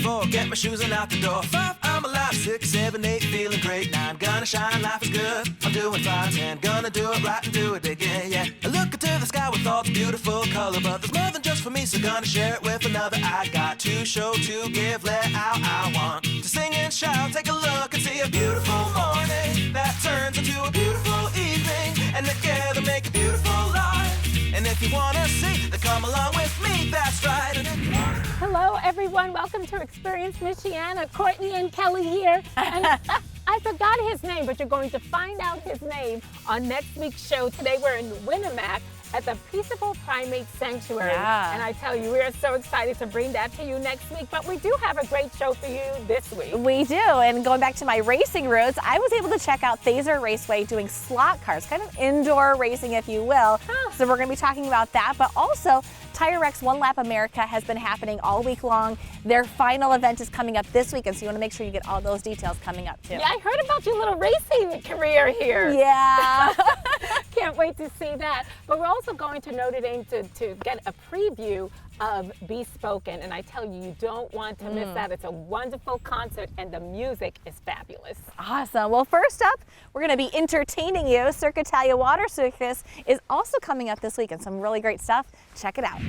4, get my shoes and out the door. 5, I'm alive. 6, 7, 8, feeling great. 9, gonna shine, life is good. I'm doing fine. 10, gonna do it right and do it again, yeah. I look into the sky with all the beautiful color, but there's more than just for me, so gonna share it with another. I got to show, to give, let out. I want to sing and shout. Take a look and see a beautiful morning that turns into a beautiful evening, and together make a beautiful life. And if you wanna see, then come along with me, that's right. Hello everyone, welcome to Experience Michiana. Courtney and Kelly here. And I forgot his name, but you're going to find out his name on next week's show. Today we're in Winnemac at the Peaceable Primate Sanctuary. Yeah. And I tell you, we are so excited to bring that to you next week, but we do have a great show for you this week. We do, and going back to my racing roots, I was able to check out Thazer Raceway doing slot cars, kind of indoor racing, if you will. So we're gonna be talking about that, but also Tire Rex One Lap America has been happening all week long. Their final event is coming up this weekend, so you want to make sure you get all those details coming up too. Yeah, I heard about your little racing career here. Yeah. Can't wait to see that. But we're also going to Notre Dame to get a preview of Bespoken, and I tell you, you don't want to miss that. It's a wonderful concert, and the music is fabulous. Awesome. Well, first up, we're going to be entertaining you. Cirque Italia Water Circus is also coming up this week, and some really great stuff. Check it out.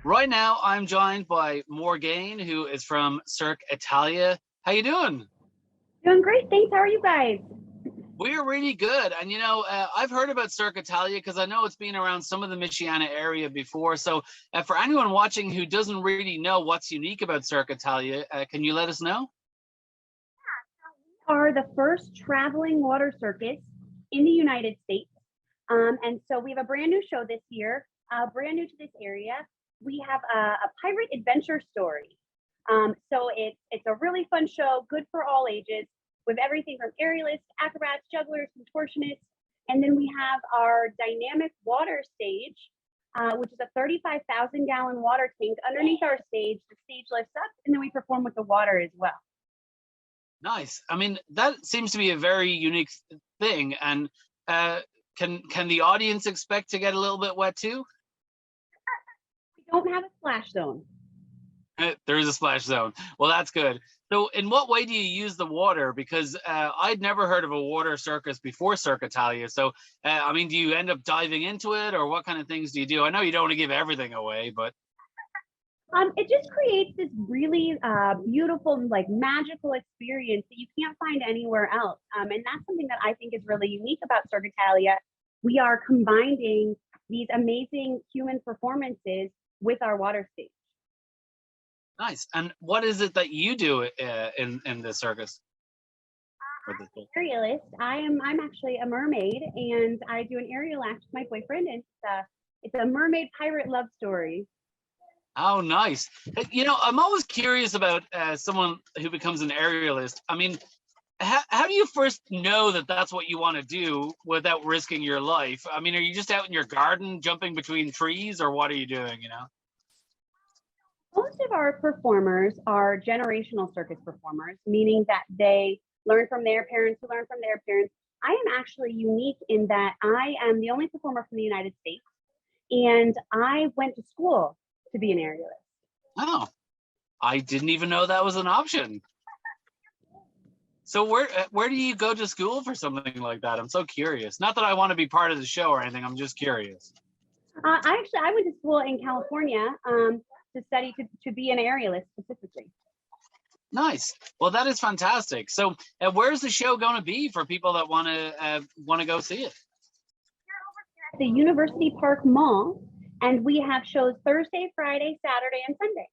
Right now, I'm joined by Morgane, who is from Cirque Italia. How you doing? Doing great, thanks. How are you guys? We're really good. And, you know, I've heard about Cirque Italia because I know it's been around some of the Michiana area before. So for anyone watching who doesn't really know what's unique about Cirque Italia, can you let us know? We are the first traveling water circus in the United States. And so we have a brand new show this year, brand new to this area. We have a pirate adventure story. So it's a really fun show, good for all ages, with everything from aerialists, acrobats, jugglers, contortionists. And then we have our dynamic water stage, which is a 35,000 gallon water tank underneath our stage. The stage lifts up, and then we perform with the water as well. Nice. I mean, that seems to be a very unique thing. And can the audience expect to get a little bit wet too? We don't have a splash zone. There is a splash zone. Well, that's good. So in what way do you use the water? Because I'd never heard of a water circus before Cirque Italia. So, I mean, do you end up diving into it, or what kind of things do you do? I know you don't want to give everything away, but. It just creates this really beautiful, like magical experience that you can't find anywhere else. And that's something that I think is really unique about Cirque Italia. We are combining these amazing human performances with our water stage. Nice. And what is it that you do in the circus? I'm an aerialist. I'm actually a mermaid, and I do an aerial act with my boyfriend, and it's a mermaid pirate love story. Oh, nice. You know, I'm always curious about someone who becomes an aerialist. I mean, how do you first know that that's what you want to do without risking your life? I mean, are you just out in your garden jumping between trees, or what are you doing, you know? Most of our performers are generational circus performers, meaning that they learn from their parents who learn from their parents. I am actually unique in that I am the only performer from the United States, and I went to school to be an aerialist. Oh, I didn't even know that was an option. So where do you go to school for something like that? I'm so curious. Not that I want to be part of the show or anything. I'm just curious. I went to school in California to study to be an aerialist specifically. Nice. Well, that is fantastic. So where's the show going to be for people that want to go see it? At the University Park Mall, and we have shows Thursday, Friday, Saturday, and Sunday.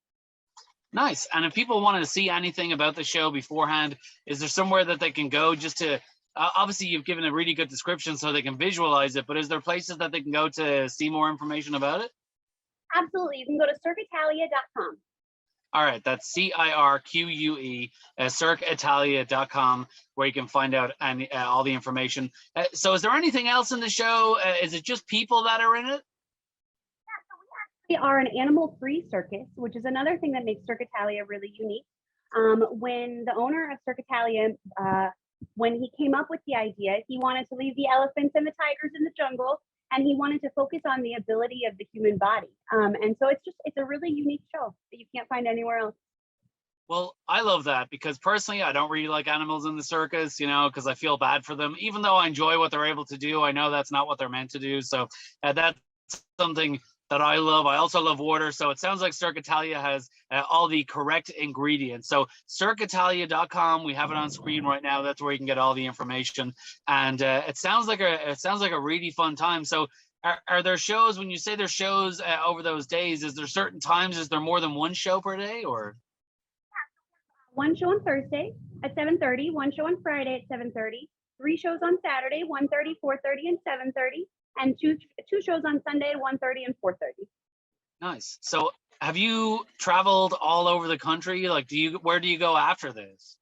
Nice. And if people want to see anything about the show beforehand, is there somewhere that they can go just to, obviously you've given a really good description so they can visualize it, but is there places that they can go to see more information about it? Absolutely. You can go to cirqueitalia.com. All right, that's CIRQUE, cirqueitalia.com, where you can find out all the information. So is there anything else in the show? Is it just people that are in it? We are an animal-free circus, which is another thing that makes Cirque Italia really unique. When the owner of Cirque Italia, when he came up with the idea, he wanted to leave the elephants and the tigers in the jungle, and he wanted to focus on the ability of the human body. And so it's a really unique show that you can't find anywhere else. Well, I love that because personally, I don't really like animals in the circus, because I feel bad for them. Even though I enjoy what they're able to do, I know that's not what they're meant to do. So that's something that I love. I also love water. So it sounds like Cirque Italia has all the correct ingredients. So cirqueitalia.com, we have it on screen right now. That's where you can get all the information. And it sounds like a really fun time. So are there shows, when you say there's shows over those days, is there certain times? Is there more than one show per day or? One show on Thursday at 7:30, one show on Friday at 7:30, 3 shows on Saturday, 1:30, 4:30, and 7:30, and two shows on Sunday at 1:30 and 4:30. Nice. So have you traveled all over the country? Like, where do you go after this?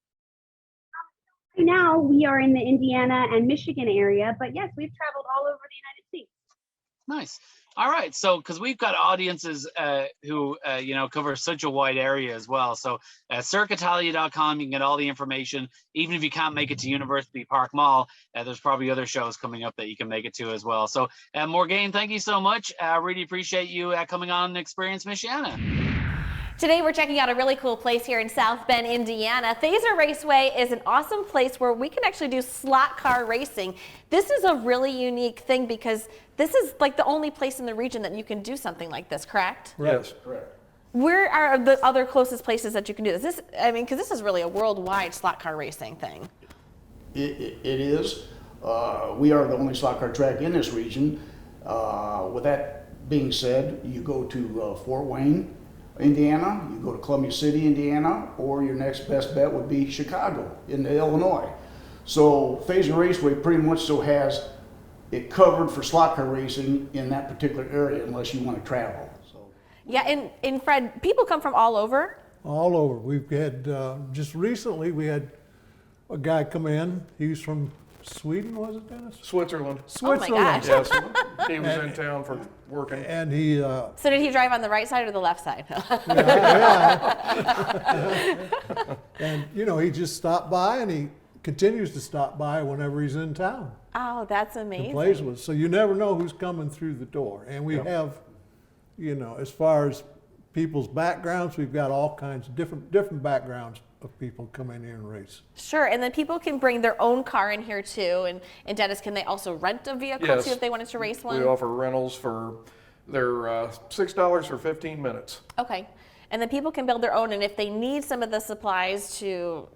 Right now we are in the Indiana and Michigan area, but yes, we've traveled all over the United States. Nice. All right. So, because we've got audiences who, cover such a wide area as well. So, cirqueitalia.com, you can get all the information. Even if you can't make it to University Park Mall, there's probably other shows coming up that you can make it to as well. So, Morgane, thank you so much. I really appreciate you coming on and Experience Michiana. Today we're checking out a really cool place here in South Bend, Indiana. Thazer Raceway is an awesome place where we can actually do slot car racing. This is a really unique thing because this is like the only place in the region that you can do something like this, correct? Yes, correct. Where are the other closest places that you can do this? Because this is really a worldwide slot car racing thing. It is. We are the only slot car track in this region. With that being said, you go to Fort Wayne, Indiana, you go to Columbia City, Indiana, or your next best bet would be Chicago in Illinois. So Thazer Raceway pretty much so has it covered for slot car racing in that particular area unless you want to travel. So. Yeah, and Fred, people come from all over? All over. We've had, just recently, we had a guy come in. He's from Sweden, was it, Dennis? Switzerland. Switzerland. Oh my gosh. Yes, he was in town for working. And he, So did he drive on the right side or the left side? and he just stopped by, and he continues to stop by whenever he's in town. Oh, that's And amazing. plays with us. So you never know who's coming through the door. And we have, as far as people's backgrounds, we've got all kinds of different backgrounds of people come in here and race. Sure, and then people can bring their own car in here too. And Dennis, can they also rent a vehicle Yes. too if they wanted to race one? We offer rentals for their $6 for 15 minutes. Okay, and then people can build their own, and if they need some of the supplies to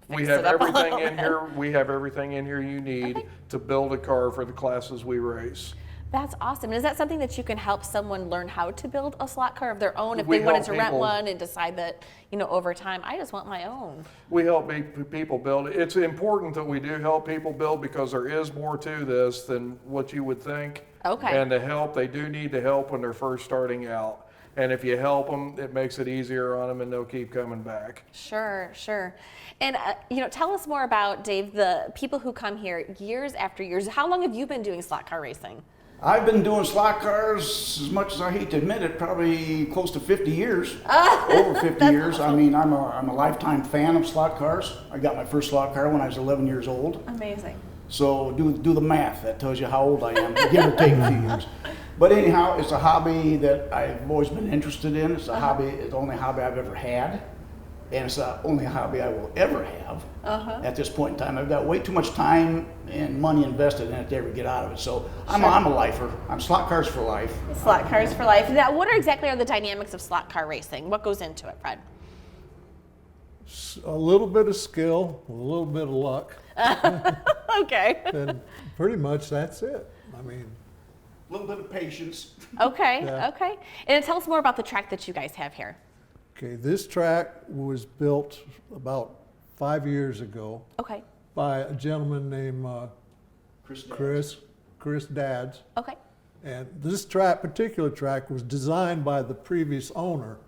We fix have it up a everything little in bit. here. We have everything in here you need to build a car for the classes we race. That's awesome. And is that something that you can help someone learn how to build a slot car of their own if We they wanted help to rent people- one and decide that, over time, I just want my own? We help people build. It's important that we do help people build because there is more to this than what you would think. Okay. And they do need to help when they're first starting out. And if you help them, it makes it easier on them and they'll keep coming back. Sure, sure. And, tell us more about, Dave, the people who come here years after years. How long have you been doing slot car racing? I've been doing slot cars, as much as I hate to admit it, probably close to 50 years. Over 50 years. I mean, I'm a lifetime fan of slot cars. I got my first slot car when I was 11 years old. Amazing. So do the math. That tells you how old I am, give or take a few years. But anyhow, it's a hobby that I've always been interested in. It's a hobby. It's the only hobby I've ever had. And it's the only hobby I will ever have at this point in time. I've got way too much time and money invested in it to ever get out of it. So I'm a lifer. I'm slot cars for life. Slot cars for life. Now, what exactly are the dynamics of slot car racing? What goes into it, Fred? A little bit of skill, a little bit of luck, Okay. and pretty much that's it. I mean, A little bit of patience. Okay, Yeah. okay. And tell us more about the track that you guys have here. okay, this track was built about 5 years ago Okay, by a gentleman named Chris Dadds. okay. And this particular track was designed by the previous owner,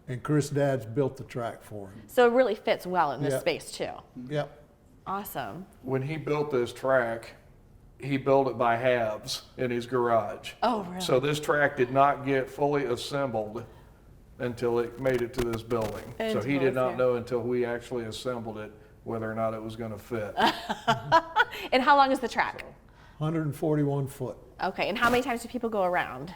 and Chris Dadds built the track for him. So it really fits well in this Yeah. space too. Yep. Awesome. When he built this track, he built it by halves in his garage. Oh, really? So this track did not get fully assembled until it made it to this building. So Until he did it's not here. know until we actually assembled it whether or not it was going to fit. And how long is the track? 141 foot. Okay, and how many times do people go around?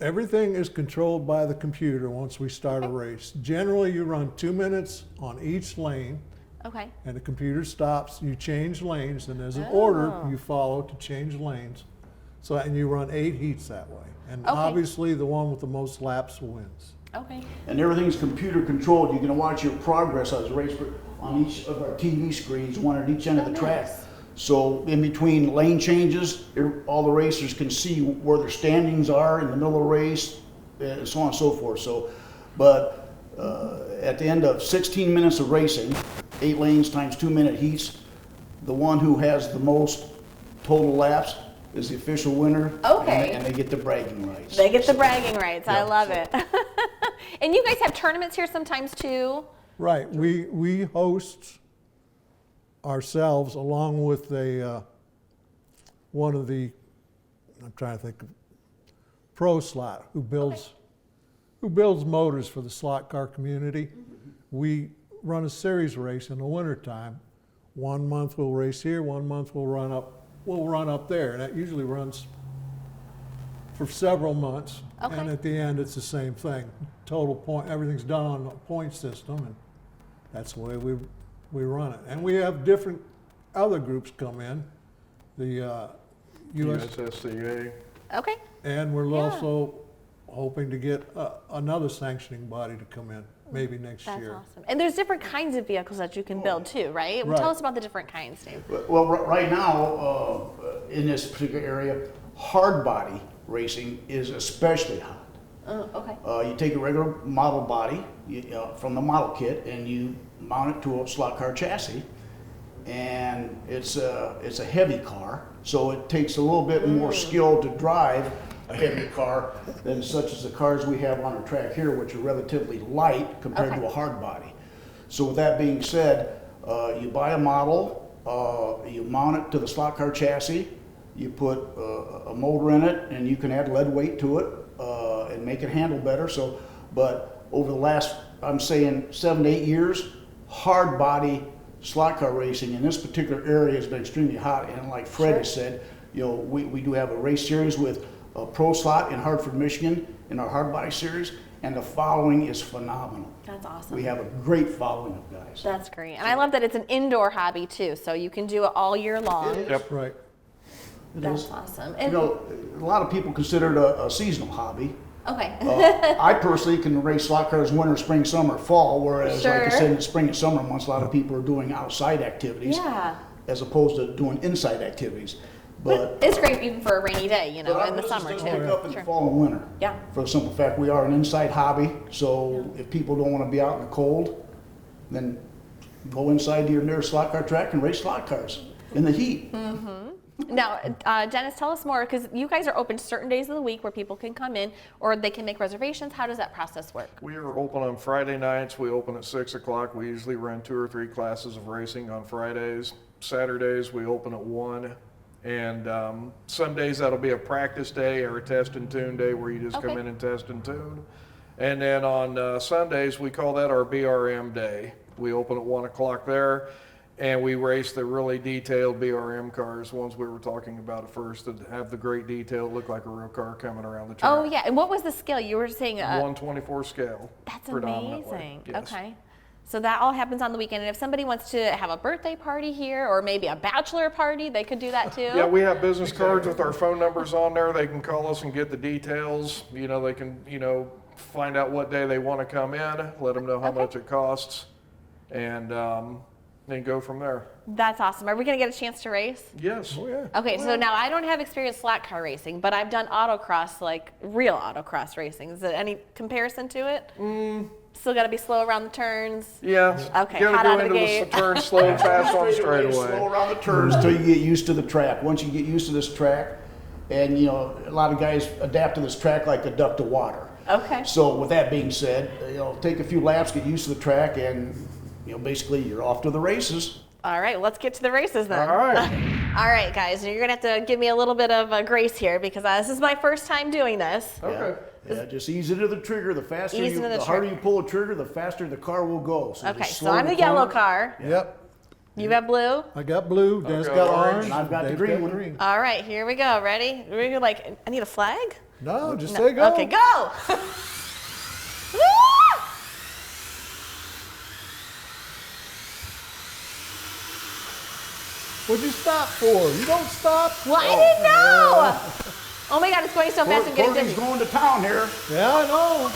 Everything is controlled by the computer once we start a race. Generally, you run 2 minutes on each lane, Okay. and the computer stops. You change lanes, and there's an order you follow to change lanes. So, and you run 8 heats that way. And obviously, the one with the most laps wins. Okay. And everything's computer controlled. You can watch your progress as a race on each of our TV screens, one at each end of the track. So in between lane changes, all the racers can see where their standings are in the middle of the race, and so on and so forth. So, but at the end of 16 minutes of racing, 8 lanes times 2-minute heats, the one who has the most total laps is the official winner. Okay. And they get the bragging rights. They get the bragging rights. I Yeah, love it. And you guys have tournaments here sometimes too? Right. We host ourselves along with one of the, I'm trying to think of, Pro Slot, who builds motors for the slot car community. We run a series race in the wintertime. 1 month we'll race here, 1 month we'll run up there. And that usually runs for several months. Okay. And at the end it's the same thing. Total point, everything's done on a point system, and that's the way we run it. And we have different other groups come in, the USSCA. Okay. and we're also hoping to get another sanctioning body to come in, maybe next That's year. awesome. And there's different kinds of vehicles that you can build too, right? Right. Tell us about the different kinds, Dave. Well, right now, in this particular area, hard body racing is especially hot. Okay. You take a regular model body from the model kit and you mount it to a slot car chassis, and it's a heavy car, so it takes a little bit more skill to drive a heavy car than such as the cars we have on our track here, which are relatively light compared to a hard body. So with that being said, you buy a model, you mount it to the slot car chassis, you put a motor in it, and you can add lead weight to it and make it handle better. So, but over the last, I'm saying 7 to 8 years, hard body slot car racing in this particular area has been extremely hot. And like Fred has said, we do have a race series with Pro Slot in Hartford, Michigan, in our hard body series, and the following is phenomenal. That's awesome. We have a great following of guys. That's great. And I love that it's an indoor hobby too, so you can do it all year long. Yep. Right. That's awesome. And, A lot of people consider it a seasonal hobby. okay. I personally can race slot cars winter, spring, summer, fall, whereas like I Sure. said, in the spring and summer months, a lot of people are doing outside activities Yeah. as opposed to doing inside activities. But It's great even for a rainy day, but our in the business summer doesn't pick too. up in the fall and winter. Yeah. For the simple fact, we are an inside hobby, so if people don't want to be out in the cold, then go inside to your nearest slot car track and race slot cars in the heat. Now, Dennis, tell us more, because you guys are open certain days of the week where people can come in, or they can make reservations. How does that process work? We are open on Friday nights. We open at 6 o'clock. We usually run 2 or 3 classes of racing on Fridays. Saturdays, we open at 1. And some days that'll be a practice day or a test and tune day where you just come Okay. in and test and tune. And then on Sundays, we call that our BRM day. We open at 1 o'clock there. And we race the really detailed BRM cars, ones we were talking about at first, that have the great detail, look like a real car coming around the track. Oh, yeah. And what was the scale? You were saying 124 scale. that's predominantly. amazing. Yes. Okay. So that all happens on the weekend. And if somebody wants to have a birthday party here or maybe a bachelor party, they could do that too? Yeah, we have business cards with our phone numbers on there. They can call us and get the details. They can, find out what day they want to come in, let them know how much it costs, and then go from there. That's awesome. Are we going to get a chance to race? Yes. Oh, yeah. Okay, so now I don't have experience slot car racing, but I've done autocross, like real autocross racing. Is there any comparison to it? Still got to be slow around the turns. Yeah. Okay, You hot gotta out go of the into gate. the turn slow and fast on Slow straightaway. around the turns until you get used to the track. Once you get used to this track, and a lot of guys adapt to this track like a duck to water. Okay. So with that being said, take a few laps, get used to the track, and basically you're off to the races. All right, let's get to the races then. All right. All right, guys, you're going to have to give me a little bit of grace here because this is my first time doing this. Okay. Yeah, just ease into the trigger. The faster Ease into the harder trigger. you pull the trigger, the faster the car will go. So Okay, just so slow I'm the corner. yellow car. Yep. You have blue? I got blue, Dennis Okay, got orange, orange, and I've got the Dave's green one. All right, here we go. Ready? I need a flag? No, just say go. Okay, go. What'd you stop for? You don't stop. Well, I didn't know. Oh my God, it's going so fast. I'm getting Courtney's dizzy. going to town here. Yeah, I know.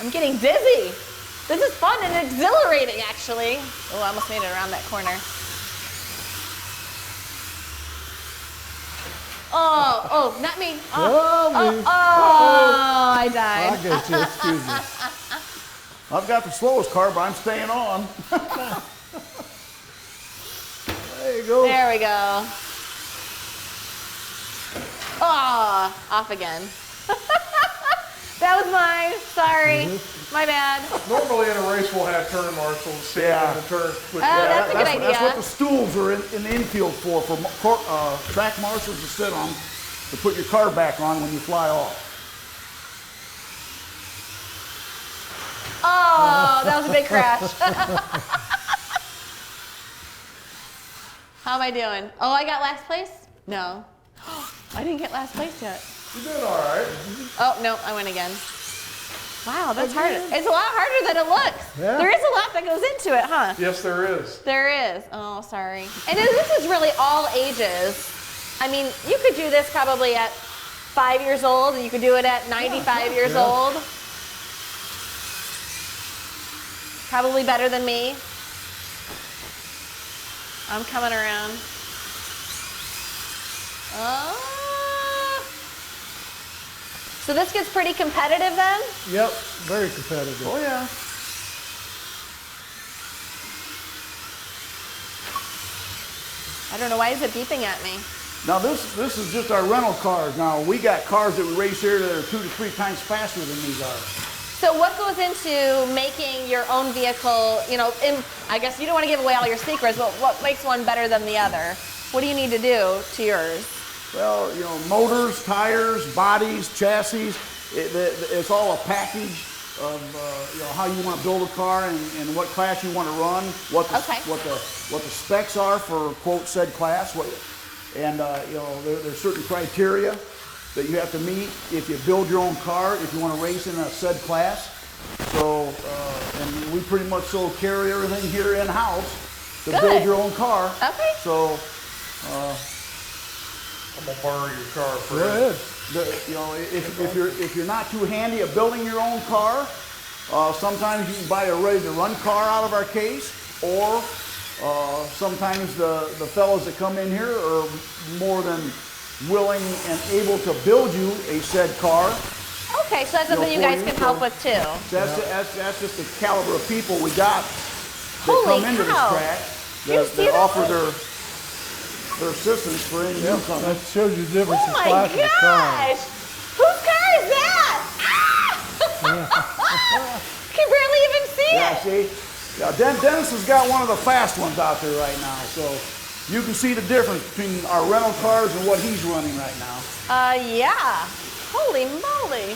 I'm getting dizzy. This is fun and exhilarating, actually. Oh, I almost made it around that corner. Oh, not me. I died. I get you. Excuse me. I've got the slowest car, but I'm staying on. There you go. There we go. Oh, off again. That was mine. Sorry. My bad. Normally in a race we'll have turn marshals sitting Yeah. in the turn. But That's a good That's idea. what the stools are in the infield for track marshals to sit on, to put your car back on when you fly off. Oh, that was a big crash. How am I doing? Oh, I got last place? No. I didn't get last place yet. You're doing all right. Oh, no, I went again. Wow, that's hard. It's a lot harder than it looks. Yeah. There is a lot that goes into it, huh? Yes, there is. There is. Oh, sorry. And this is really all ages. I mean, you could do this probably at 5 years old, and you could do it at 95 years old. Probably better than me. I'm coming around. Oh. So this gets pretty competitive then? Yep, very competitive. Oh yeah. I don't know, why is it beeping at me? Now this is just our rental cars. Now we got cars that we race here that are 2 to 3 times faster than these are. So what goes into making your own vehicle, you know, I guess you don't want to give away all your secrets, but what makes one better than the other? What do you need to do to yours? Well, you know, motors, tires, bodies, chassis. It's all a package of you know, how you want to build a car and what class you want to run, what the specs are for quote said class, and you know, there's certain criteria that you have to meet if you build your own car, if you want to race in a said class. So, and we pretty much so carry everything here in-house to build your own car. Okay. So, I'm gonna borrow your car for Go ahead. you know, if you're not too handy at building your own car, sometimes you can buy a ready-to-run car out of our case, or sometimes the fellows that come in here are more than willing and able to build you a said car. Okay, so that's something you guys can help with too. That's just the caliber of people we got that Holy come into this cow. track You see that that? offer their assistance for any newcomer. That shows you the difference Oh in my class of the cars. gosh! Whose car is that? Can barely even see Yeah, it. see? Yeah, Dennis has got one of the fast ones out there right now, so you can see the difference between our rental cars and what he's running right now. Yeah. Holy moly.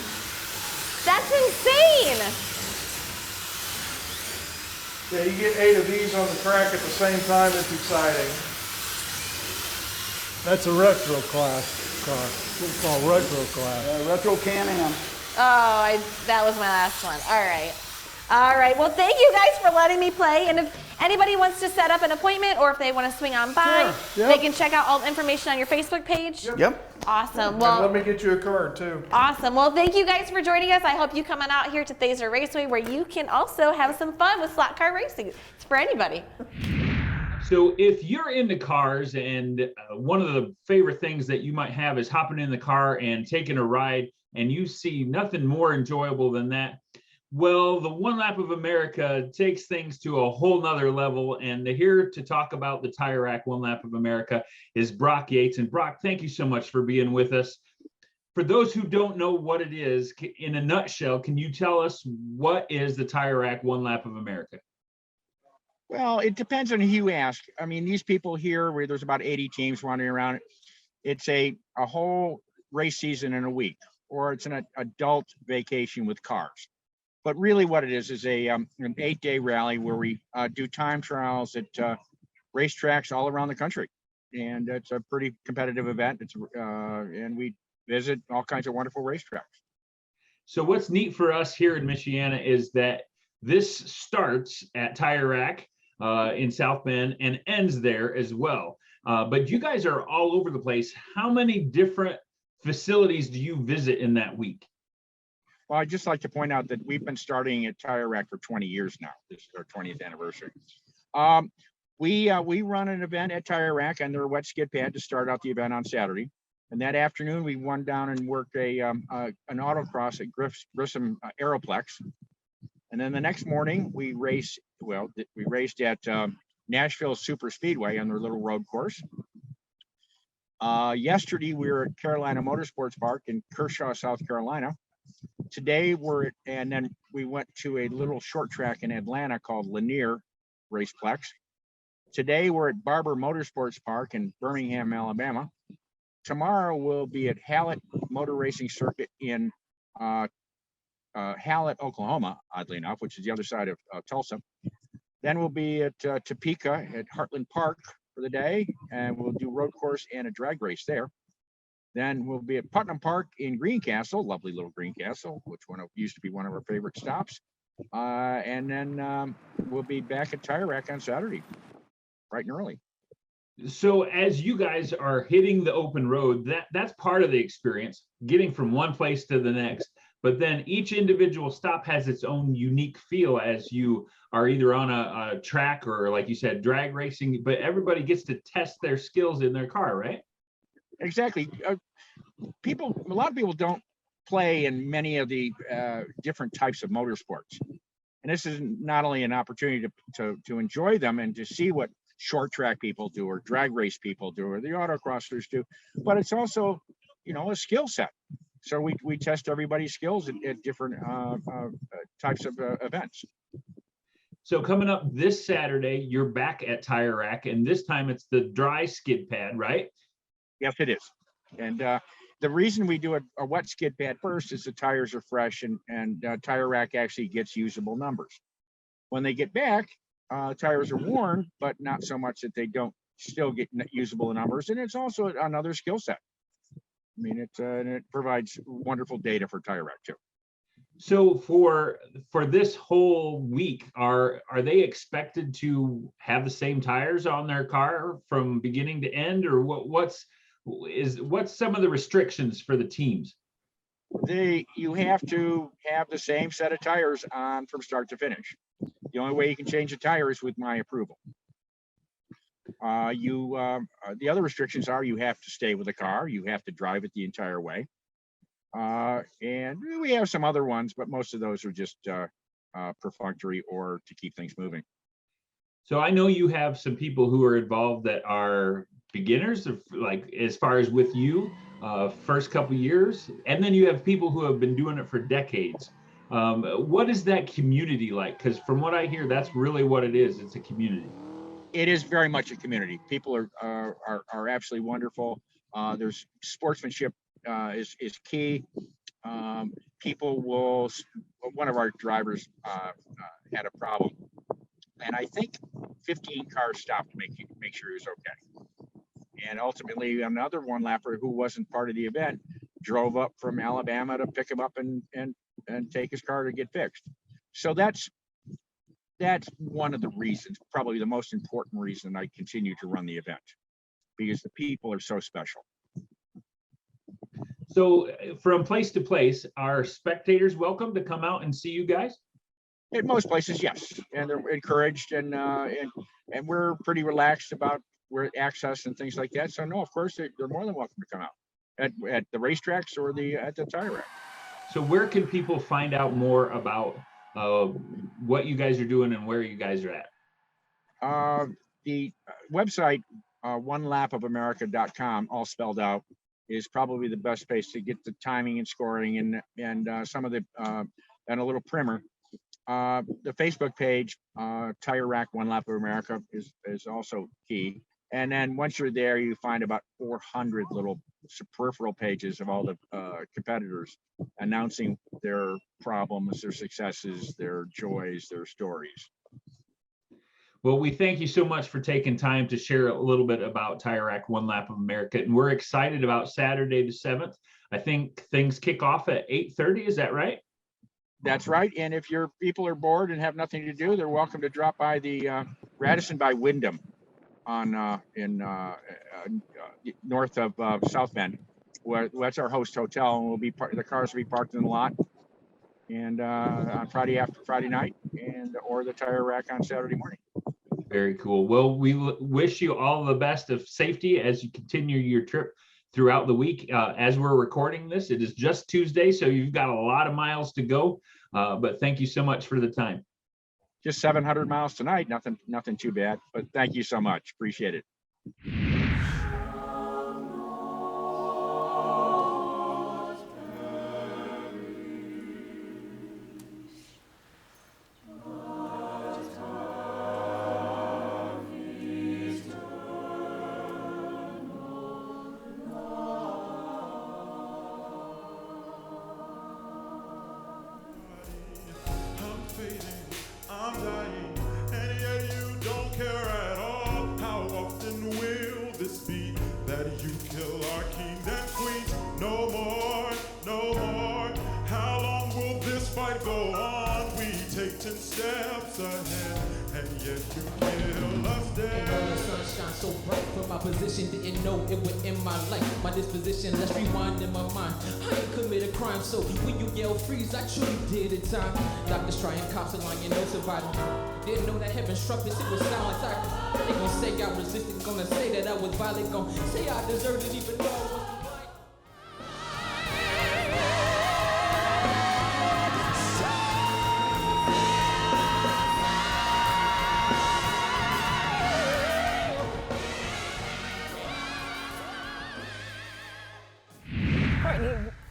That's insane. Yeah, you get 8 of these on the track at the same time. It's exciting. That's a retro class car. What's called retro class. Retro Can-Am. Oh, that was my last one. All right. All right. Well, thank you guys for letting me play. And if anybody wants to set up an appointment or if they want to swing on by, Sure. Yep. they can check out all the information on your Facebook page. Yep. Awesome. And let Well, me get you a card too. awesome. Well, thank you guys for joining us. I hope you come on out here to Thazer Raceway where you can also have some fun with slot car racing. It's for anybody. So if you're into cars and one of the favorite things that you might have is hopping in the car and taking a ride, and you see nothing more enjoyable than that, well, the One Lap of America takes things to a whole nother level. And here to talk about the Tire Rack One Lap of America is Brock Yates. And Brock, thank you so much for being with us. For those who don't know what it is, in a nutshell, can you tell us what is the Tire Rack One Lap of America? Well, it depends on who you ask. I mean, these people here, where there's about 80 teams running around, it's a whole race season in a week, or it's an adult vacation with cars. But really what it is an 8-day rally where we do time trials at racetracks all around the country. and it's a pretty competitive event. And we visit all kinds of wonderful racetracks. So what's neat for us here in Michiana is that this starts at Tire Rack in South Bend and ends there as well. But you guys are all over the place. How many different facilities do you visit in that week? Well, I'd just like to point out that we've been starting at Tire Rack for 20 years now. This is our 20th anniversary. We run an event at Tire Rack on their wet skid pad to start out the event on Saturday. And that afternoon, we went down and worked an autocross at Grissom Aeroplex. And then the next morning, we raced at Nashville Super Speedway on their little road course. Yesterday, we were at Carolina Motorsports Park in Kershaw, South Carolina. Today, and then we went to a little short track in Atlanta called Lanier Raceplex. Today, we're at Barber Motorsports Park in Birmingham, Alabama. Tomorrow, we'll be at Hallett Motor Racing Circuit in Hallett, Oklahoma, oddly enough, which is the other side of Tulsa. Then we'll be at Topeka at Heartland Park for the day, and we'll do road course and a drag race there. Then we'll be at Putnam Park in Greencastle, lovely little Greencastle, which used to be one of our favorite stops. And then we'll be back at Tire Rack on Saturday, bright and early. So as you guys are hitting the open road, that's part of the experience, getting from one place to the next. But then each individual stop has its own unique feel as you are either on a track or, like you said, drag racing, but everybody gets to test their skills in their car, right? Exactly. A lot of people don't play in many of the different types of motorsports. And this is not only an opportunity to enjoy them and to see what short track people do or drag race people do or the autocrossers do, but it's also, a skill set. So we test everybody's skills at different types of events. So coming up this Saturday, you're back at Tire Rack, and this time it's the dry skid pad, right? Yes, it is. And the reason we do a wet skid pad first is the tires are fresh and Tire Rack actually gets usable numbers. When they get back, tires are worn, but not so much that they don't still get usable numbers. And it's also another skill set. I mean, it provides wonderful data for Tire Rack too. So for this whole week, are they expected to have the same tires on their car from beginning to end, or what's some of the restrictions for the teams? You have to have the same set of tires on from start to finish. The only way you can change the tire is with my approval. The other restrictions are you have to stay with the car, you have to drive it the entire way. And we have some other ones, but most of those are just perfunctory or to keep things moving. So I know you have some people who are involved that are beginners, like as far as with you, first couple years, and then you have people who have been doing it for decades. What is that community like? Because from what I hear, that's really what it is. It's a community. It is very much a community. People are absolutely wonderful. There's sportsmanship is key. One of our drivers had a problem, and I think 15 cars stopped to make sure he was okay. And ultimately, another one lapper who wasn't part of the event drove up from Alabama to pick him up and take his car to get fixed. So that's one of the reasons, probably the most important reason I continue to run the event, because the people are so special. So from place to place, are spectators welcome to come out and see you guys? In most places, yes, and they're encouraged, and we're pretty relaxed about where access and things like that. So no, of course they're more than welcome to come out at the racetracks or at the Tire Rack. So where can people find out more about what you guys are doing and where you guys are at? The website, onelapofamerica.com, all spelled out, is probably the best place to get the timing and scoring and some of the and a little primer. The Facebook page, Tire Rack One Lap of America, is also key. And then once you're there, you find about 400 little peripheral pages of all the competitors announcing their problems, their successes, their joys, their stories. Well, we thank you so much for taking time to share a little bit about Tire Rack One Lap of America. And we're excited about Saturday the 7th. I think things kick off at 8:30. Is that right? That's right. And if your people are bored and have nothing to do, they're welcome to drop by the Radisson by Wyndham on north of South Bend. That's our host hotel, and the cars will be parked in the lot. And on Friday after Friday night, or the Tire Rack on Saturday morning. Very cool. Well, we wish you all the best of safety as you continue your trip throughout the week. As we're recording this, it is just Tuesday, so you've got a lot of miles to go. But thank you so much for the time. Just 700 miles tonight. Nothing too bad. But thank you so much. Appreciate it. Steps ahead, and yet you kill us dead. And all the sunshine so bright from my position, didn't know it would end my life. My disposition, let's rewind in my mind. I ain't committed crime, so when you yell freeze, I truly did it time. Doctors trying, cops are lying, no surviving. Didn't know that heaven struck us, it was silence. They gon' say I resisted, gonna say that I was violent, gon' say I deserved it even though I was.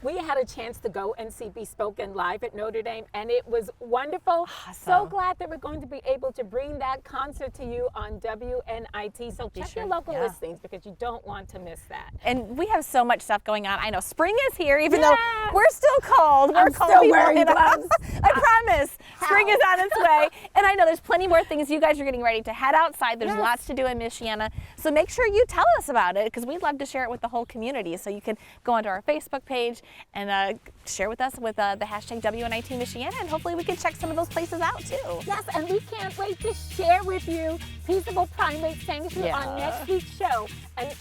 We had a chance to go and see Bespoken live at Notre Dame, and it was wonderful. Awesome. So glad that we're going to be able to bring that concert to you on WNIT. So check your local listings because you don't want to miss that. And we have so much stuff going on. I know spring is here, even though we're still cold. We're cold still people, wearing gloves. I promise. Spring is on its way. And I know there's plenty more things. You guys are getting ready to head outside. There's lots to do in Michiana. So make sure you tell us about it because we'd love to share it with the whole community. So you can go onto our Facebook page and share with us with the hashtag WNIT Michiana, and hopefully we can check some of those places out too. Yes, and we can't wait to share with you Peaceable Primate Sanctuary on next week's show. And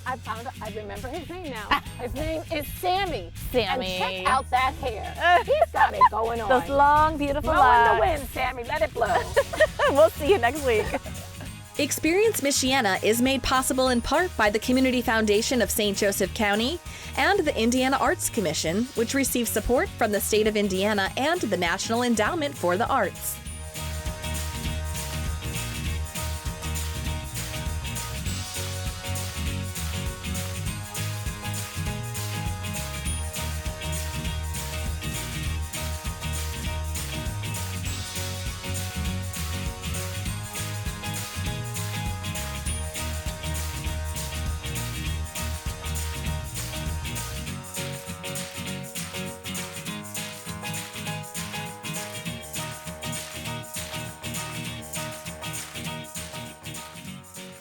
I remember his name now. His name is Sammy. Sammy. And check out that hair. He's got it going on. Those long, beautiful Blow in the wind, Sammy. Let it blow. We'll see you next week. Experience Michiana is made possible in part by the Community Foundation of St. Joseph County and the Indiana Arts Commission, which receives support from the state of Indiana and the National Endowment for the Arts.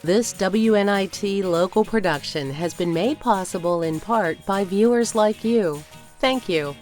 This WNIT local production has been made possible in part by viewers like you. Thank you.